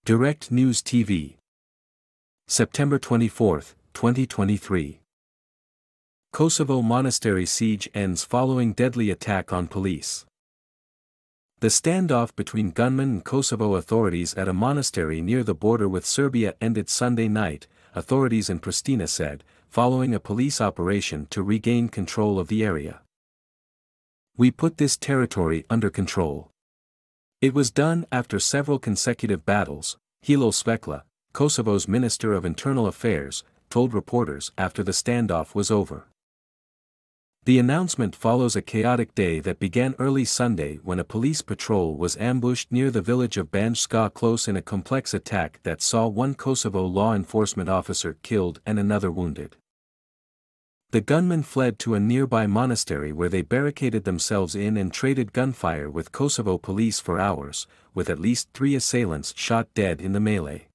Direct News TV. September 24, 2023. Kosovo monastery siege ends following deadly attack on police. The standoff between gunmen and Kosovo authorities at a monastery near the border with Serbia ended Sunday night, authorities in Pristina said, following a police operation to regain control of the area. "We put this territory under control. It was done after several consecutive battles," Hilo Svekla, Kosovo's Minister of Internal Affairs, told reporters after the standoff was over. The announcement follows a chaotic day that began early Sunday when a police patrol was ambushed near the village of Banjska close in a complex attack that saw one Kosovo law enforcement officer killed and another wounded. The gunmen fled to a nearby monastery where they barricaded themselves in and traded gunfire with Kosovo police for hours, with at least 3 assailants shot dead in the melee.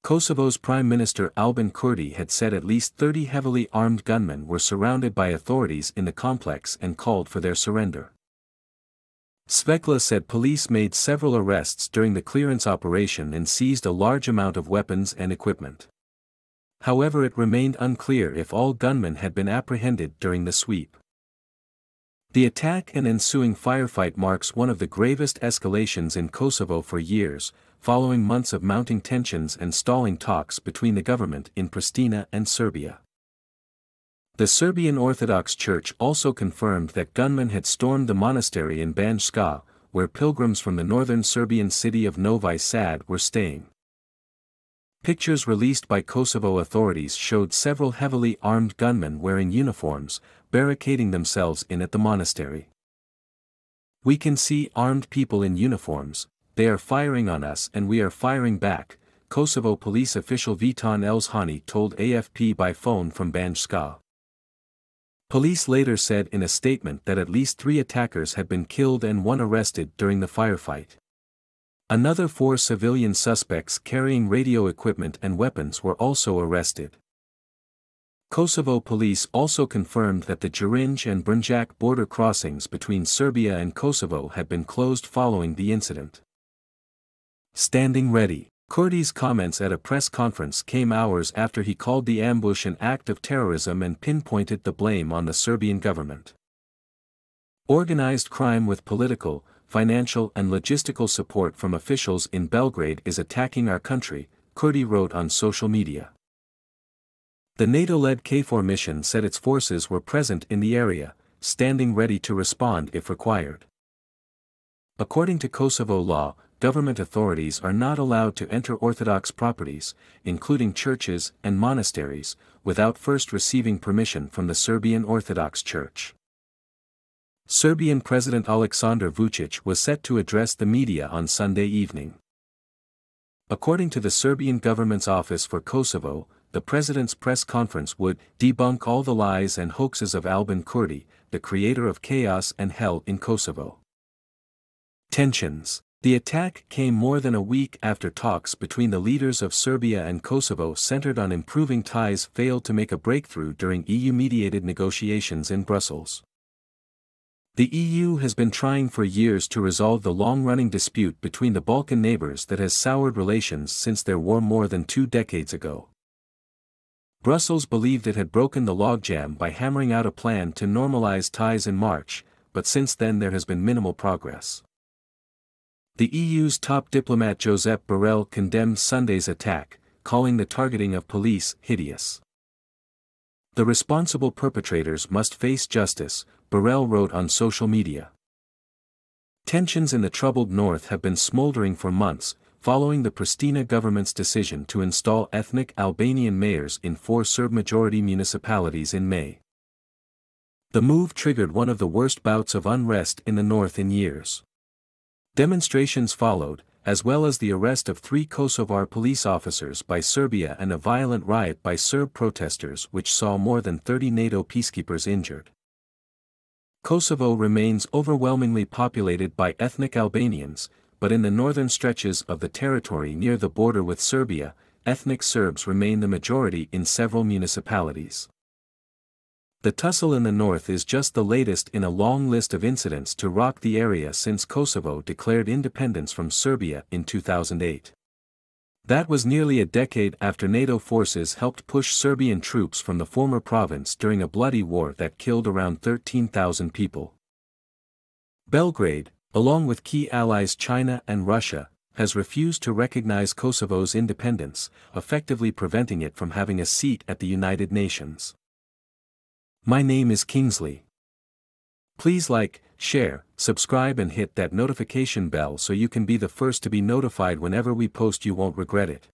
Kosovo's Prime Minister Albin Kurti had said at least 30 heavily armed gunmen were surrounded by authorities in the complex and called for their surrender. Svekla said police made several arrests during the clearance operation and seized a large amount of weapons and equipment. However, it remained unclear if all gunmen had been apprehended during the sweep. The attack and ensuing firefight marks one of the gravest escalations in Kosovo for years, following months of mounting tensions and stalling talks between the government in Pristina and Serbia. The Serbian Orthodox Church also confirmed that gunmen had stormed the monastery in Banjska, where pilgrims from the northern Serbian city of Novi Sad were staying. Pictures released by Kosovo authorities showed several heavily armed gunmen wearing uniforms, barricading themselves in at the monastery. "We can see armed people in uniforms, they are firing on us and we are firing back," Kosovo police official Vitan Elshani told AFP by phone from Banjska. Police later said in a statement that at least 3 attackers had been killed and 1 arrested during the firefight. Another 4 civilian suspects carrying radio equipment and weapons were also arrested. Kosovo police also confirmed that the Đerinj and Brnjak border crossings between Serbia and Kosovo had been closed following the incident. Standing ready. Kurti's comments at a press conference came hours after he called the ambush an act of terrorism and pinpointed the blame on the Serbian government. "Organized crime with political, financial and logistical support from officials in Belgrade is attacking our country," Kurti wrote on social media. The NATO-led KFOR mission said its forces were present in the area, standing ready to respond if required. According to Kosovo law, government authorities are not allowed to enter Orthodox properties, including churches and monasteries, without first receiving permission from the Serbian Orthodox Church. Serbian President Aleksandar Vučić was set to address the media on Sunday evening. According to the Serbian government's office for Kosovo, the president's press conference would debunk all the lies and hoaxes of Albin Kurti, the creator of chaos and hell in Kosovo. Tensions. The attack came more than a week after talks between the leaders of Serbia and Kosovo centered on improving ties failed to make a breakthrough during EU-mediated negotiations in Brussels. The EU has been trying for years to resolve the long-running dispute between the Balkan neighbors that has soured relations since their war more than 2 decades ago. Brussels believed it had broken the logjam by hammering out a plan to normalize ties in March, but since then there has been minimal progress. The EU's top diplomat Josep Borrell condemned Sunday's attack, calling the targeting of police hideous. "The responsible perpetrators must face justice," Borrell wrote on social media. Tensions in the troubled north have been smoldering for months, following the Pristina government's decision to install ethnic Albanian mayors in 4 Serb-majority municipalities in May. The move triggered one of the worst bouts of unrest in the north in years. Demonstrations followed, as well as the arrest of 3 Kosovar police officers by Serbia and a violent riot by Serb protesters which saw more than 30 NATO peacekeepers injured. Kosovo remains overwhelmingly populated by ethnic Albanians, but in the northern stretches of the territory near the border with Serbia, ethnic Serbs remain the majority in several municipalities. The tussle in the north is just the latest in a long list of incidents to rock the area since Kosovo declared independence from Serbia in 2008. That was nearly a decade after NATO forces helped push Serbian troops from the former province during a bloody war that killed around 13,000 people. Belgrade, along with key allies China and Russia, has refused to recognize Kosovo's independence, effectively preventing it from having a seat at the United Nations. My name is Kingsley. Please like, share, subscribe and hit that notification bell so you can be the first to be notified whenever we post. You won't regret it.